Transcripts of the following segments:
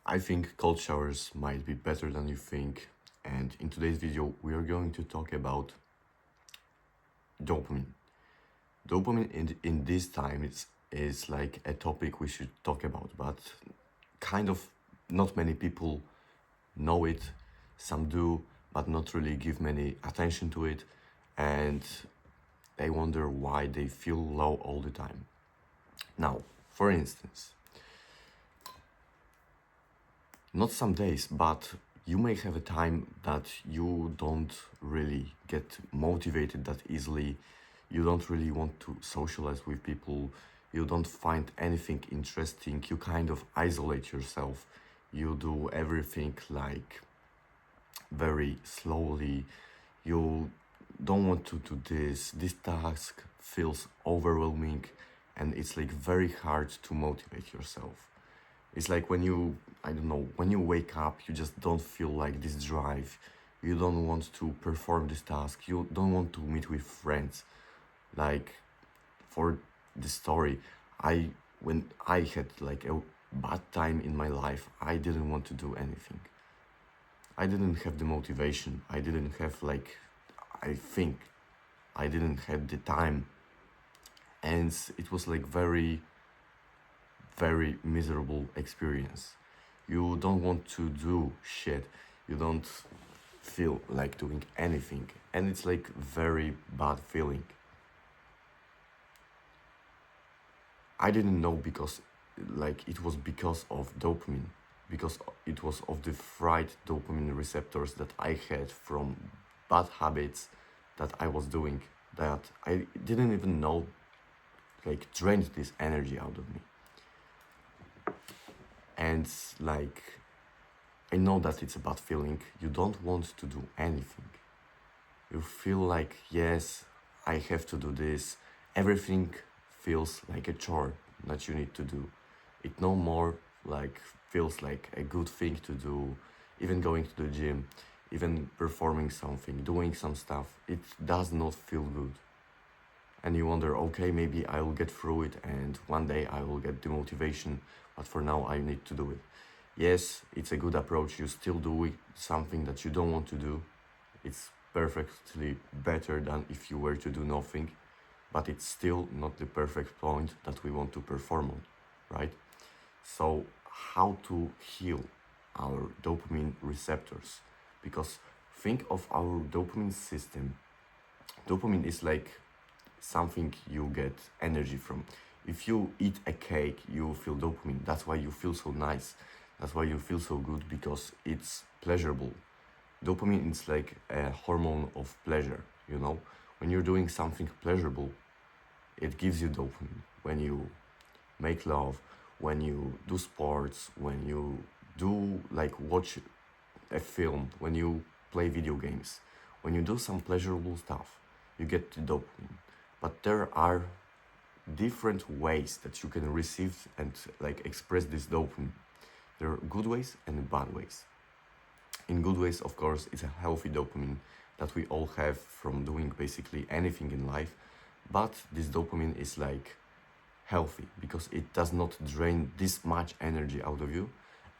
I think cold showers might be better than you think, and in today's video we are going to talk about dopamine. Dopamine in this time is like a topic we should talk about, but kind of not many people know it. Some do, but not really give many attention to it, and they wonder why they feel low all the time. Now, for instance, not some days, but you may have a time that you don't really get motivated that easily. You don't really want to socialize with people. You don't find anything interesting. You kind of isolate yourself. You do everything like very slowly. You don't want to do this. This task feels overwhelming and it's like very hard to motivate yourself. It's like when you, I don't know, when you wake up, you just don't feel like this drive. You don't want to perform this task. You don't want to meet with friends. Like for the story, when I had like a bad time in my life, I didn't want to do anything. I didn't have the motivation. I didn't have like, I think I didn't have the time. And it was like very miserable experience. You don't want to do shit. You don't feel like doing anything. And it's like very bad feeling. I didn't know because like it was because of dopamine. Because it was of the fried dopamine receptors that I had from bad habits that I was doing that I didn't even know like drained this energy out of me. And like I know that it's a bad feeling. You don't want to do anything. You feel like, yes, I have to do this. Everything feels like a chore that you need to do. It no more like feels like a good thing to do. Even going to the gym, even performing something, doing some stuff, it does not feel good. And you wonder, okay, maybe I will get through it and one day I will get the motivation, but for now I need to do it. Yes, it's a good approach. You still do something that you don't want to do. It's perfectly better than if you were to do nothing, but it's still not the perfect point that we want to perform on, right? So, how to heal our dopamine receptors? Because think of our dopamine system. Dopamine is like something you get energy from. If you eat a cake, you feel dopamine. That's why you feel so nice. That's why you feel so good because it's pleasurable. Dopamine is like a hormone of pleasure, you know? When you're doing something pleasurable, it gives you dopamine. When you make love, when you do sports, when you do like watch a film, when you play video games, when you do some pleasurable stuff, you get the dopamine. But there are different ways that you can receive and like express this dopamine. There are good ways and bad ways. In good ways, of course, it's a healthy dopamine that we all have from doing basically anything in life. But this dopamine is like healthy because it does not drain this much energy out of you.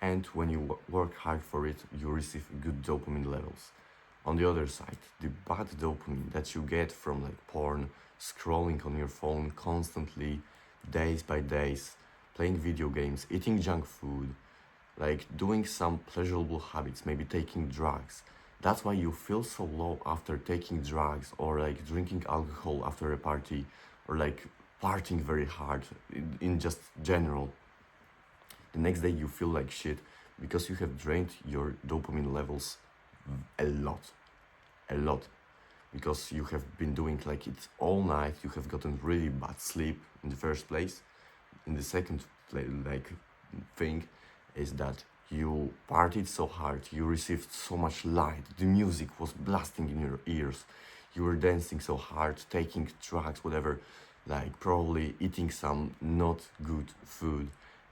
And when you work hard for it, you receive good dopamine levels. On the other side, the bad dopamine that you get from like porn, scrolling on your phone constantly, days by days, playing video games, eating junk food, like doing some pleasurable habits, maybe taking drugs. That's why you feel so low after taking drugs or like drinking alcohol after a party or like partying very hard in just general. The next day you feel like shit because you have drained your dopamine levels a lot, a lot. Because you have been doing like it all night, you have gotten really bad sleep in the first place. In the second like thing is that you partied so hard, you received so much light, the music was blasting in your ears, you were dancing so hard, taking drugs, whatever, like probably eating some not good food.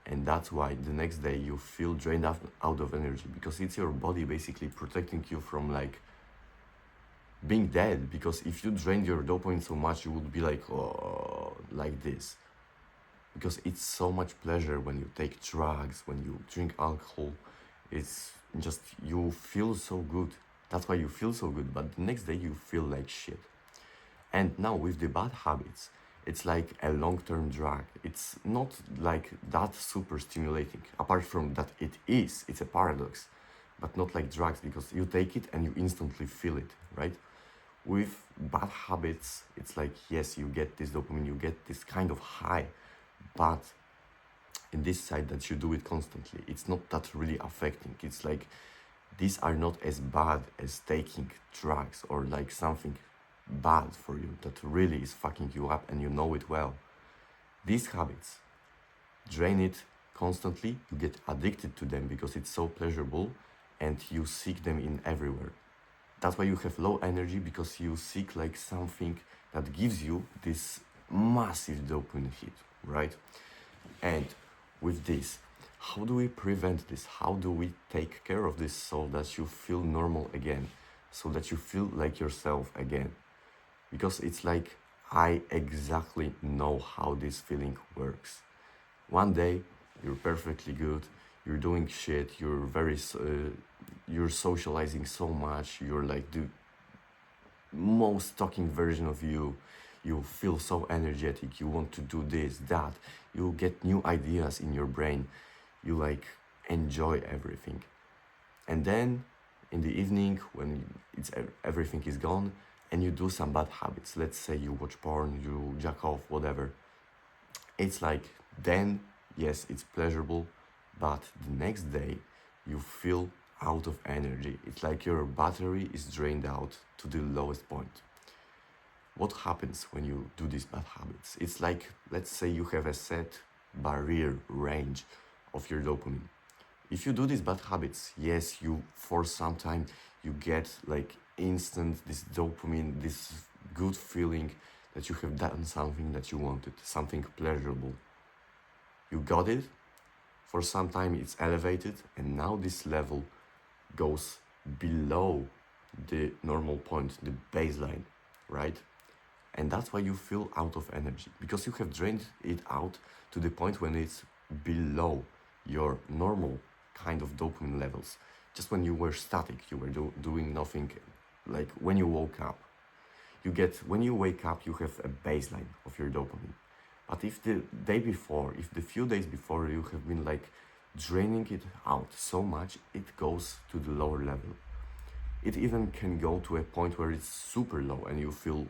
And that's why the next day you feel drained out of energy because it's your body basically protecting you from like being dead. Because if you drained your dopamine so much, you would be like, oh, like this. because it's so much pleasure when you take drugs, when you drink alcohol. It's just, you feel so good. That's why you feel so good, but the next day you feel like shit. And now with the bad habits, it's like a long-term drug. It's not like that super stimulating. Apart from that, it's a paradox, but not like drugs, because you take it and you instantly feel it, right? With bad habits, it's like, yes, you get this dopamine, you get this kind of high, but in this side that you do it constantly, it's not that really affecting. It's like, these are not as bad as taking drugs or like something bad for you that really is fucking you up and you know it well. These habits, drain it constantly, you get addicted to them because it's so pleasurable and you seek them in everywhere. That's why you have low energy, because you seek like something that gives you this massive dopamine hit, right? And with this, how do we prevent this? How do we take care of this so that you feel normal again? So that you feel like yourself again? Because it's like, I exactly know how this feeling works. One day, you're perfectly good, you're doing shit, you're socializing so much, you're like the most talking version of you. You feel so energetic, you want to do this, that, you get new ideas in your brain, you like enjoy everything. And then in the evening, when everything is gone, and you do some bad habits, let's say you watch porn, you jack off, whatever, it's like, then yes, it's pleasurable, but the next day you feel out of energy. It's like your battery is drained out to the lowest point. What happens when you do these bad habits? It's like, let's say you have a set barrier range of your dopamine. If you do these bad habits, yes, you for some time you get like instant this dopamine, this good feeling that you have done something that you wanted, something pleasurable. You got it, for some time it's elevated, and now this level goes below the normal point, the baseline, right? And that's why you feel out of energy, because you have drained it out to the point when it's below your normal kind of dopamine levels. Just when you were static, you were doing nothing, like when you woke up. When you wake up, you have a baseline of your dopamine. But if the day before, if the few days before you have been like draining it out so much, it goes to the lower level. It even can go to a point where it's super low and you feel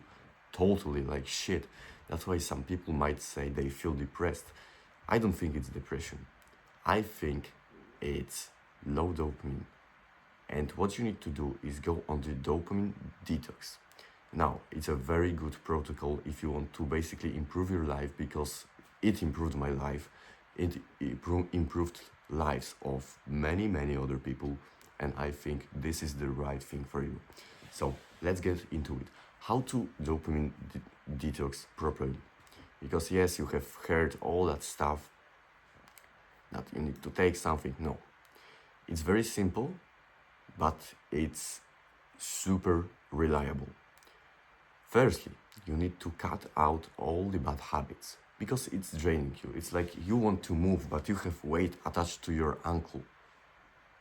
totally like shit. That's why some people might say they feel depressed. I don't think it's depression. I think it's low dopamine. And what you need to do is go on the dopamine detox. Now, it's a very good protocol if you want to basically improve your life, because it improved my life. It improved lives of many, many other people. And I think this is the right thing for you. So let's get into it. How to dopamine detox properly. Because yes, you have heard all that stuff that you need to take something. No, it's very simple, but it's super reliable. Firstly, you need to cut out all the bad habits, because it's draining you. It's like you want to move, but you have weight attached to your ankle.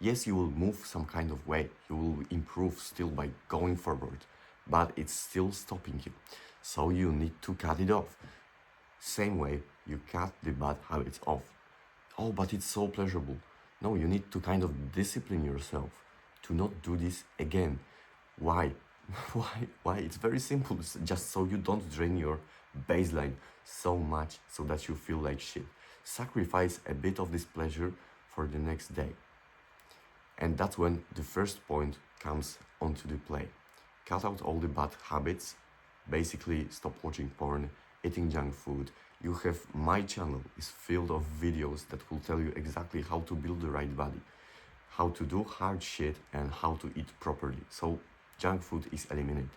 Yes, you will move some kind of way, you will improve still by going forward, but it's still stopping you. So you need to cut it off. Same way you cut the bad habits off. Oh, but it's so pleasurable. No, you need to kind of discipline yourself to not do this again. Why? Why? It's very simple. It's just so you don't drain your baseline so much so that you feel like shit. Sacrifice a bit of this pleasure for the next day. And that's when the first point comes onto the play. Cut out all the bad habits. Basically, stop watching porn, eating junk food. You have my channel is filled of videos that will tell you exactly how to build the right body, how to do hard shit, and how to eat properly. So junk food is eliminated.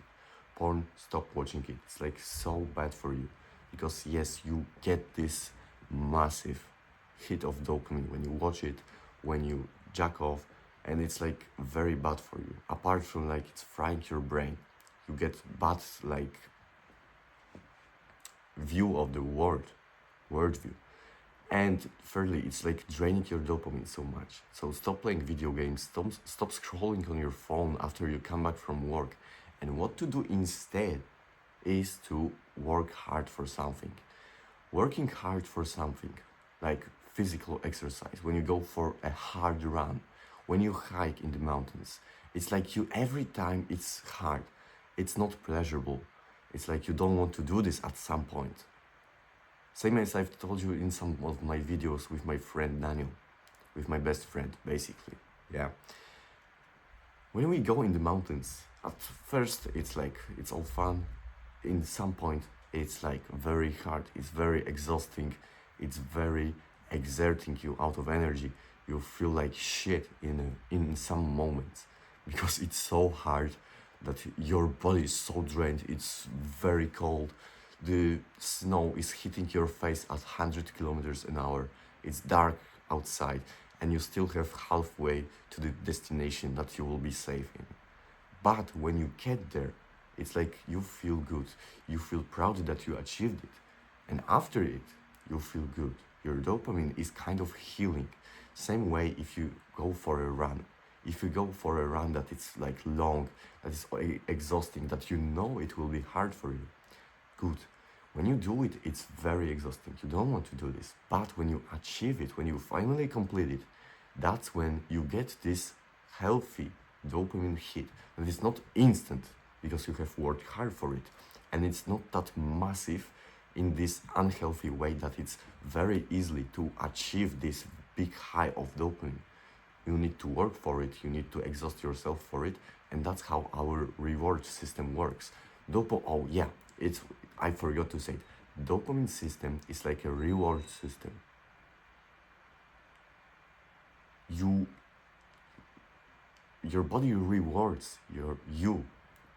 Porn, stop watching it. It's like so bad for you. Because yes, you get this massive hit of dopamine when you watch it, when you jack off, and it's like very bad for you. Apart from like it's frying your brain, you get bad like view of the worldview. And thirdly, it's like draining your dopamine so much. So stop playing video games, stop scrolling on your phone after you come back from work. And what to do instead is to work hard for something. Working hard for something, like physical exercise, when you go for a hard run, when you hike in the mountains, it's like you, every time it's hard, it's not pleasurable. It's like you don't want to do this at some point. Same as I've told you in some of my videos with my friend Daniel, with my best friend, basically. Yeah. When we go in the mountains, at first it's like, it's all fun. In some point, it's like very hard, it's very exhausting, it's very exerting you out of energy. You feel like shit in some moments because it's so hard that your body is so drained, it's very cold. The snow is hitting your face at 100 kilometers an hour. It's dark outside, and you still have halfway to the destination that you will be safe in. But when you get there, it's like you feel good. You feel proud that you achieved it. And after it, you feel good. Your dopamine is kind of healing. Same way if you go for a run. If you go for a run that it's like long, that is exhausting, that you know it will be hard for you, good. When you do it, it's very exhausting. You don't want to do this. But when you achieve it, when you finally complete it, that's when you get this healthy dopamine hit. And it's not instant because you have worked hard for it. And it's not that massive in this unhealthy way that it's very easily to achieve this big high of dopamine. You need to work for it, you need to exhaust yourself for it, and that's how our reward system works. Oh yeah, I forgot to say it. Dopamine system is like a reward system. Your body rewards you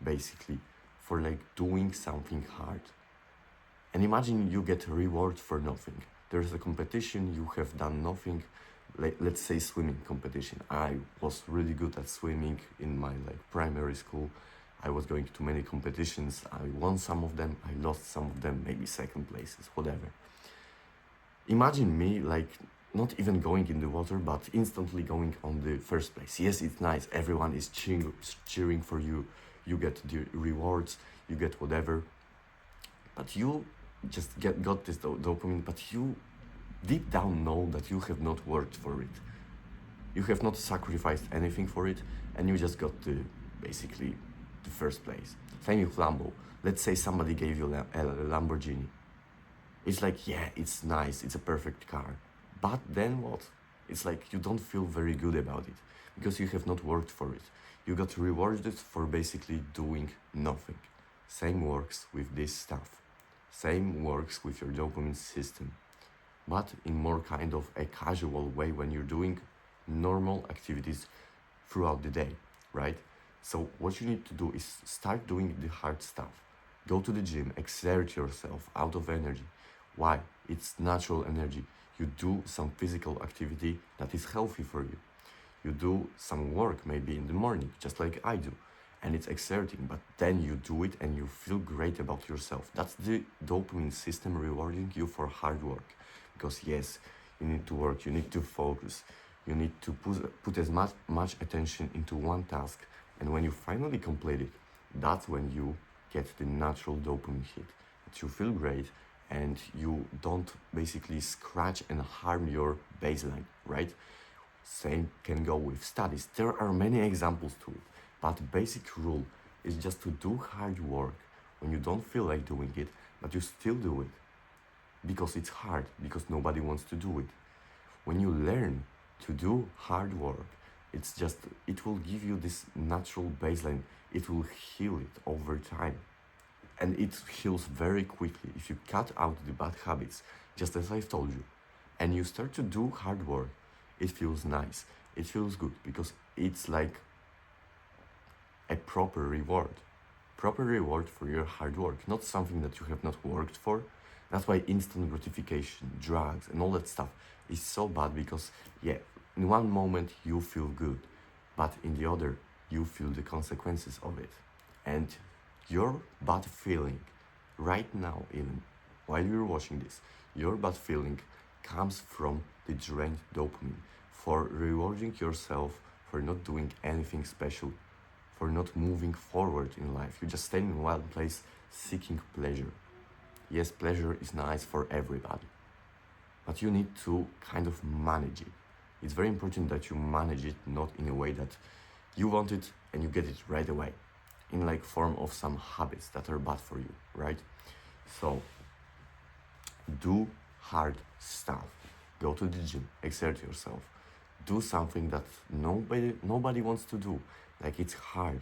basically for like doing something hard. And imagine you get a reward for nothing. There's a competition, you have done nothing. Let's say swimming competition. I was really good at swimming in my primary school. I was going to many competitions. I won some of them, I lost some of them, maybe second places, whatever. Imagine me not even going in the water, but instantly going on the first place. Yes, it's nice. Everyone is cheering for you. You get the rewards, you get whatever. But you just got this dopamine, but you deep down know that you have not worked for it. You have not sacrificed anything for it, and you just got basically the first place. Same with Lambo. Let's say somebody gave you a Lamborghini. It's like, yeah, it's nice, it's a perfect car. But then what? It's like you don't feel very good about it because you have not worked for it. You got rewarded for basically doing nothing. Same works with this stuff. Same works with your dopamine system, but in more kind of a casual way when you're doing normal activities throughout the day, right? So what you need to do is start doing the hard stuff. Go to the gym, exert yourself out of energy. Why? It's natural energy. You do some physical activity that is healthy for you. You do some work maybe in the morning, just like I do, and it's exerting, but then you do it and you feel great about yourself. That's the dopamine system rewarding you for hard work. Because yes, you need to work, you need to focus, you need to put as much attention into one task, and when you finally complete it, that's when you get the natural dopamine hit. That you feel great and you don't basically scratch and harm your baseline, right? Same can go with studies. There are many examples to it, but the basic rule is just to do hard work when you don't feel like doing it, but you still do it. Because it's hard, because nobody wants to do it. When you learn to do hard work, it will give you this natural baseline. It will heal it over time. And it heals very quickly if you cut out the bad habits, just as I've told you. And you start to do hard work, it feels nice. It feels good because it's like a proper reward. Proper reward for your hard work, not something that you have not worked for. That's why instant gratification, drugs, and all that stuff is so bad because, yeah, in one moment you feel good, but in the other, you feel the consequences of it. And your bad feeling, right now even, while you're watching this, your bad feeling comes from the drained dopamine, for rewarding yourself for not doing anything special, for not moving forward in life. You just stay in one place seeking pleasure. Yes, pleasure is nice for everybody, but you need to kind of manage it. It's very important that you manage it not in a way that you want it and you get it right away, in like form of some habits that are bad for you, right? So do hard stuff. Go to the gym, exert yourself. Do something that nobody wants to do. Like it's hard.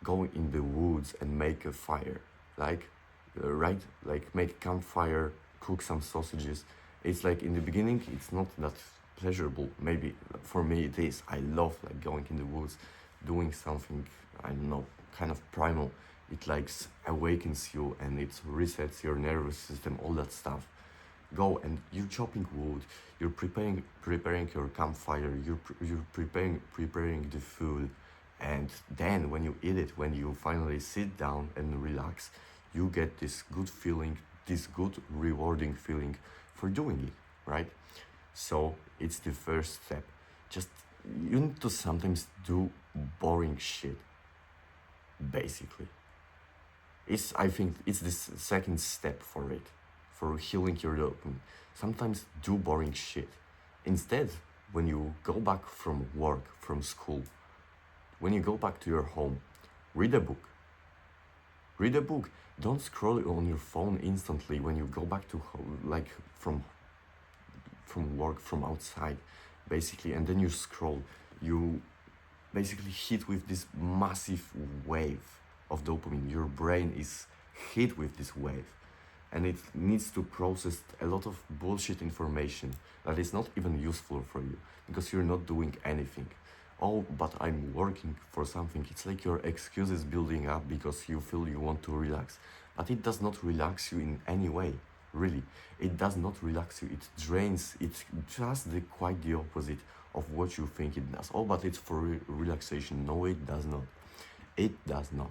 Go in the woods and make a fire. Like right? Like make campfire, cook some sausages. It's like in the beginning it's not that pleasurable. Maybe for me it is. I love like going in the woods, doing something, I don't know, kind of primal. It like awakens you and it resets your nervous system, all that stuff. Go and you're chopping wood, you're preparing your campfire, you're preparing the food, and then when you eat it, when you finally sit down and relax, you get this good feeling, this good rewarding feeling for doing it, right? So it's the first step. Just you need to sometimes do boring shit, basically. I think it's this second step for it, for healing your dopamine. Sometimes do boring shit. Instead, when you go back from work, from school, when you go back to your home, read a book. Read a book. Don't scroll on your phone instantly when you go back to home, like from work, from outside, basically, and then you scroll. You basically hit with this massive wave of dopamine. Your brain is hit with this wave, and it needs to process a lot of bullshit information that is not even useful for you because you're not doing anything. Oh, but I'm working for something. It's like your excuses building up because you feel you want to relax. But it does not relax you in any way, really. It does not relax you. It drains. It's just quite the opposite of what you think it does. Oh, but it's for relaxation. No, it does not. It does not.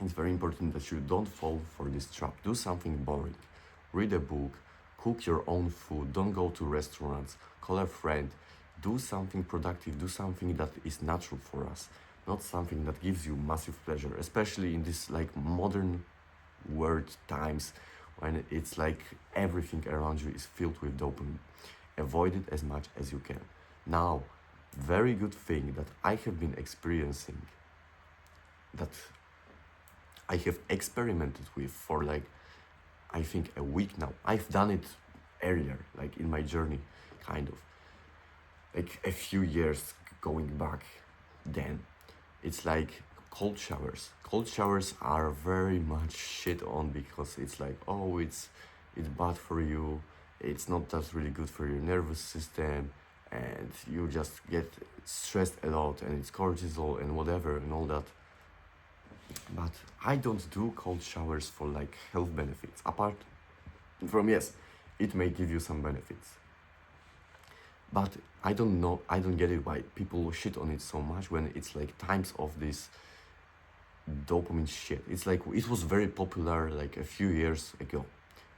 It's very important that you don't fall for this trap. Do something boring. Read a book. Cook your own food. Don't go to restaurants. Call a friend. Do something productive. Do something that is natural for us. Not something that gives you massive pleasure, especially in this like modern world times when it's like everything around you is filled with dopamine. Avoid it as much as you can. Now, very good thing that I have been experiencing, that I have experimented with for like, I think a week now. I've done it earlier, like in my journey, kind of. Like a few years going back then. It's like cold showers. Cold showers are very much shit on because it's like, oh, it's bad for you. It's not that really good for your nervous system. And you just get stressed a lot and it's cortisol and whatever and all that. But I don't do cold showers for like health benefits. Apart from, yes, it may give you some benefits. But I don't get it why people shit on it so much when it's like times of this dopamine shit. It's like, it was very popular like a few years ago.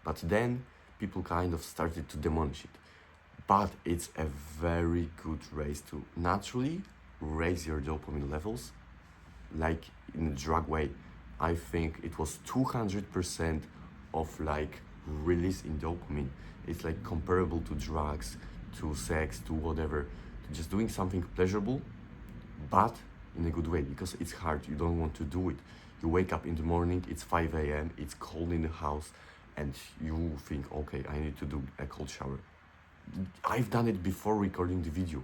But then people kind of started to demolish it. But it's a very good race to naturally raise your dopamine levels, like in a drug way. I think it was 200% of like release in dopamine. It's like comparable to drugs, to sex, to whatever, to just doing something pleasurable, but in a good way, because it's hard, you don't want to do it. You wake up in the morning, it's 5 a.m., it's cold in the house, and you think, okay, I need to do a cold shower. I've done it before recording the video,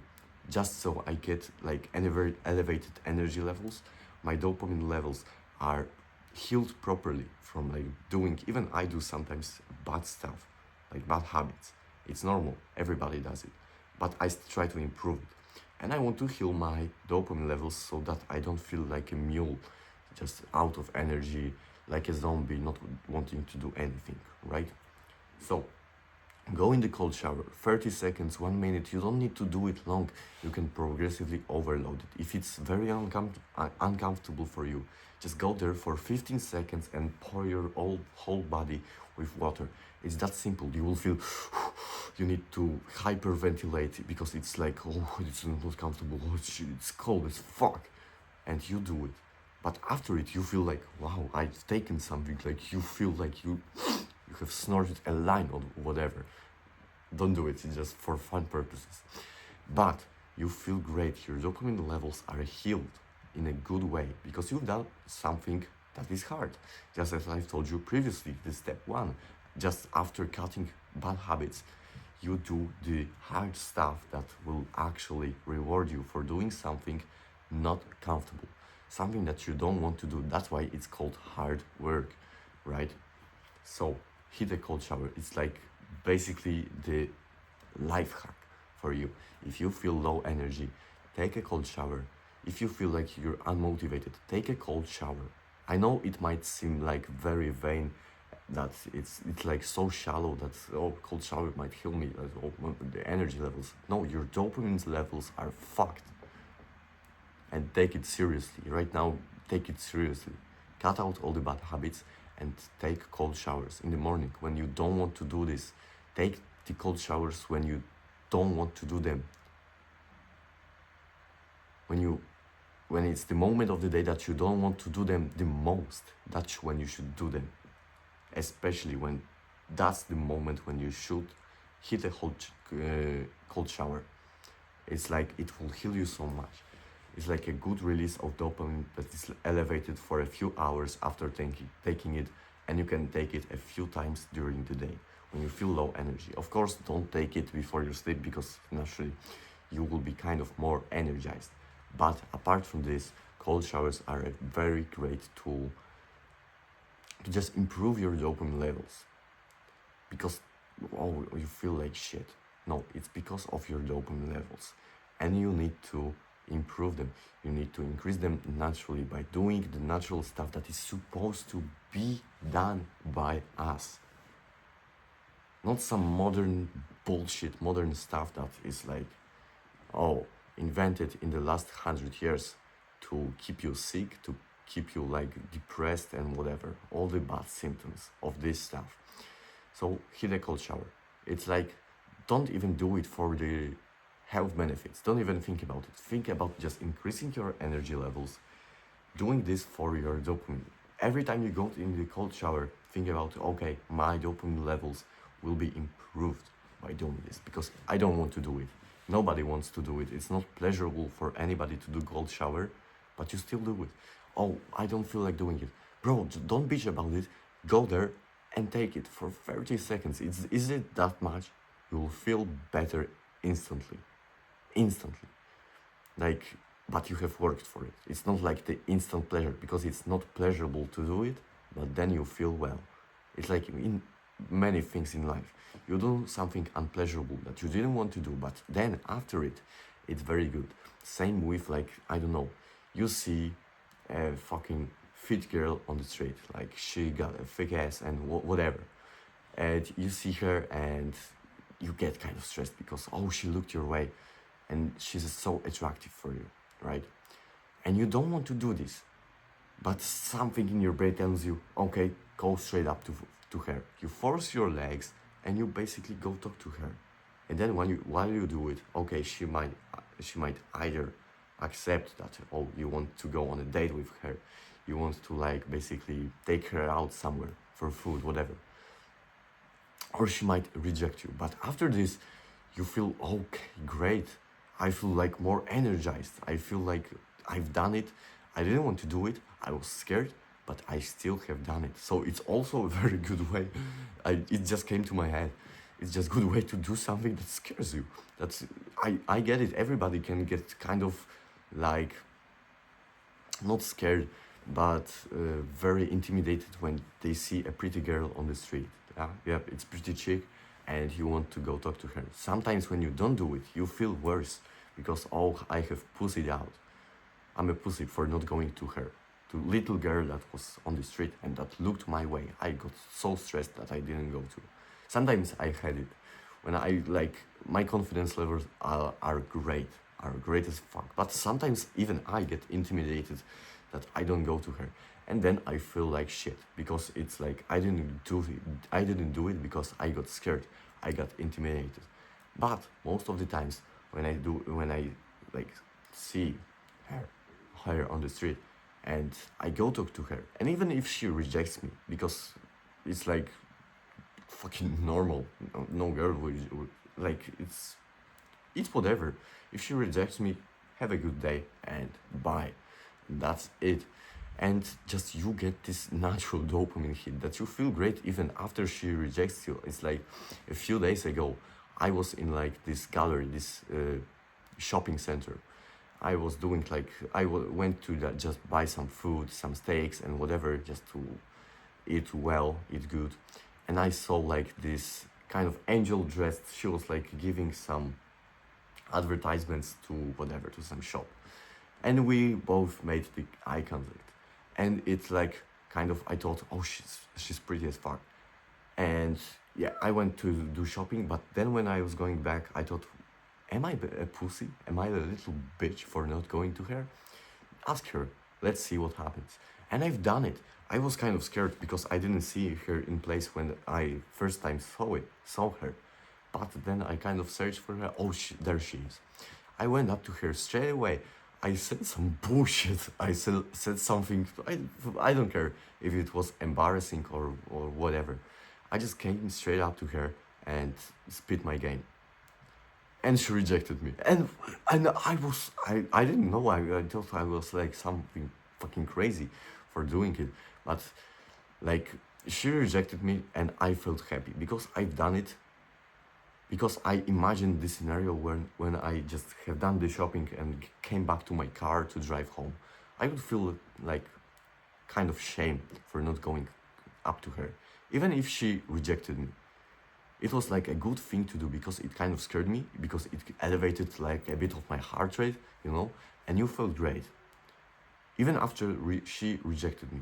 just so I get like elevated energy levels. My dopamine levels are healed properly from like doing, even I do sometimes bad stuff, like bad habits. It's normal, everybody does it, but I try to improve it. And I want to heal my dopamine levels so that I don't feel like a mule, just out of energy, like a zombie, not wanting to do anything, right? So, go in the cold shower, 30 seconds, 1 minute, you don't need to do it long. You can progressively overload it. If it's very uncomfortable for you, just go there for 15 seconds and pour your whole body with water. It's that simple. You will feel you need to hyperventilate because it's like, oh, it's not comfortable, oh, shit, it's cold as fuck. And you do it. But after it, you feel like, wow, I've taken something. Like, you feel like you have snorted a line or whatever. Don't do it, it's just for fun purposes. But you feel great, your dopamine levels are healed in a good way because you've done something that is hard. Just as I've told you previously, the step one, just after cutting bad habits, you do the hard stuff that will actually reward you for doing something not comfortable, something that you don't want to do. That's why it's called hard work, right? So hit a cold shower. It's like basically the life hack for you. If you feel low energy, take a cold shower. If you feel like you're unmotivated, take a cold shower. I know it might seem like very vain, that it's like so shallow that, oh, cold shower might heal me, oh, the energy levels. No, your dopamine levels are fucked. And take it seriously. Right now, take it seriously. Cut out all the bad habits and take cold showers in the morning when you don't want to do this. Take the cold showers when you don't want to do them. When it's the moment of the day that you don't want to do them the most, that's when you should do them. Especially when that's the moment when you should hit a cold shower. It's like it will heal you so much. It's like a good release of dopamine that is elevated for a few hours after taking it, and you can take it a few times during the day when you feel low energy. Of course, don't take it before you sleep because naturally you will be kind of more energized. But apart from this, cold showers are a very great tool to just improve your dopamine levels. Because, oh, you feel like shit. No, it's because of your dopamine levels. And you need to improve them. You need to increase them naturally by doing the natural stuff that is supposed to be done by us. Not some modern bullshit, modern stuff that is like, oh, invented in the last 100 years to keep you sick, to keep you like depressed and whatever. All the bad symptoms of this stuff. So hit a cold shower. It's like, don't even do it for the health benefits. Don't even think about it. Think about just increasing your energy levels, doing this for your dopamine. Every time you go in the cold shower, think about, okay, my dopamine levels will be improved by doing this because I don't want to do it. Nobody wants to do it. It's not pleasurable for anybody to do cold shower, but you still do it. Oh, I don't feel like doing it. Bro, don't bitch about it. Go there and take it for 30 seconds. Is it that much? You'll feel better instantly. Instantly. Like, but you have worked for it. It's not like the instant pleasure because it's not pleasurable to do it, but then you feel well. It's like in many things in life. You do something unpleasurable that you didn't want to do, but then after it, it's very good. Same with, like, I don't know, you see a fucking fit girl on the street, like she got a thick ass and whatever. And you see her and you get kind of stressed because, oh, she looked your way and she's so attractive for you, right? And you don't want to do this, but something in your brain tells you, okay, go straight up to her. You force your legs and you basically go talk to her. And then while you do it, okay, she might either accept that, oh, you want to go on a date with her, you want to like basically take her out somewhere for food, whatever. Or she might reject you. But after this, you feel, okay, great. I feel like more energized. I feel like I've done it. I didn't want to do it. I was scared, but I still have done it. So it's also a very good way. It just came to my head. It's just a good way to do something that scares you. I get it. Everybody can get kind of like, not scared, but very intimidated when they see a pretty girl on the street. Yeah, it's pretty chic and you want to go talk to her. Sometimes when you don't do it, you feel worse because, oh, I have pussied out. I'm a pussy for not going to her. To little girl that was on the street and that looked my way. I got so stressed that I didn't go to. Sometimes I had it. When I like, my confidence levels are great as fuck. But sometimes even I get intimidated that I don't go to her. And then I feel like shit because it's like I didn't do it because I got scared. I got intimidated. But most of the times when I like see her her on the street and I go talk to her, and even if she rejects me because it's like fucking normal, no girl would like it's whatever. If she rejects me, have a good day and bye. That's it. And just you get this natural dopamine hit that you feel great even after she rejects you. It's like a few days ago, I was in like this gallery, this shopping center. I was doing like went to that just buy some food, some steaks and whatever, just to eat well, eat good. And I saw like this kind of angel dressed. She was like giving some advertisements to whatever, to some shop, and we both made the eye contact. And it's like kind of I thought, oh, she's pretty as fuck. And yeah, I went to do shopping, but then when I was going back, I thought, am I a pussy? Am I a little bitch for not going to her? Ask her. Let's see what happens. And I've done it. I was kind of scared because I didn't see her in place when I first time saw her. But then I kind of searched for her. Oh, there she is. I went up to her straight away. I said some bullshit. I said something. I don't care if it was embarrassing or whatever. I just came straight up to her and spit my game. And she rejected me. And I didn't know. I thought I was like something fucking crazy for doing it. But like she rejected me and I felt happy because I've done it. Because I imagined this scenario when I just have done the shopping and came back to my car to drive home. I would feel like kind of shame for not going up to her. Even if she rejected me. It was like a good thing to do because it kind of scared me, because it elevated like a bit of my heart rate, you know, and you felt great. Even after she rejected me.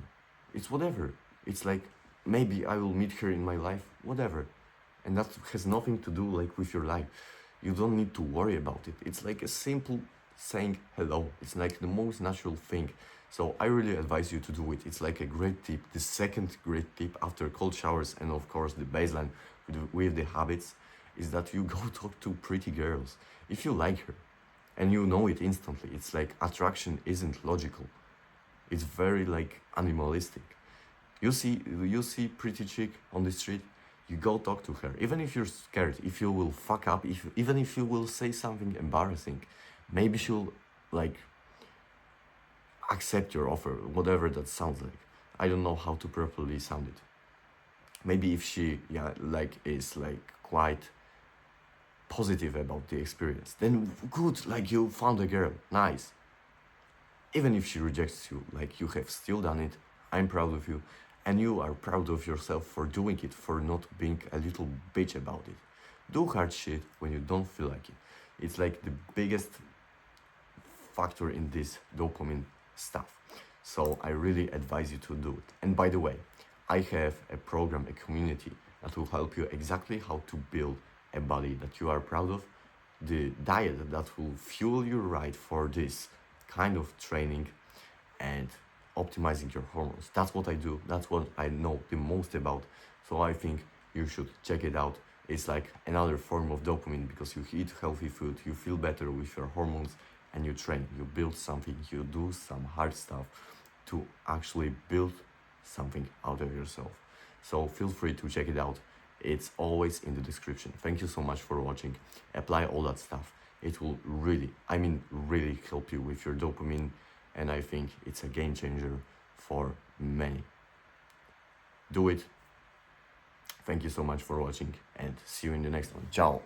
It's whatever. It's like maybe I will meet her in my life, whatever. And that has nothing to do like with your life. You don't need to worry about it. It's like a simple saying hello. It's like the most natural thing. So I really advise you to do it. It's like a great tip. The second great tip after cold showers and of course the baseline with the habits is that you go talk to pretty girls. If you like her and you know it instantly, it's like attraction isn't logical. It's very like animalistic. You see pretty chick on the street, you go talk to her. Even if you're scared, if you will fuck up, even if you will say something embarrassing, maybe she'll like accept your offer, whatever that sounds like. I don't know how to properly sound it. Maybe if she is like quite positive about the experience, then good, like you found a girl, nice. Even if she rejects you, like you have still done it, I'm proud of you, and you are proud of yourself for doing it, for not being a little bitch about it. Do hard shit when you don't feel like it. It's like the biggest factor in this dopamine stuff. So I really advise you to do it. And by the way, I have a program, a community that will help you exactly how to build a body that you are proud of, the diet that will fuel you right for this kind of training, and optimizing your hormones. That's what I do. That's what I know the most about. So I think you should check it out. It's like another form of dopamine because you eat healthy food, you feel better with your hormones, and you train. You build something, you do some hard stuff to actually build something out of yourself. So feel free to check it out. It's always in the description. Thank you so much for watching. Apply all that stuff. It will really, really help you with your dopamine, and I think it's a game changer for many. Do it. Thank you so much for watching and see you in the next one. Ciao.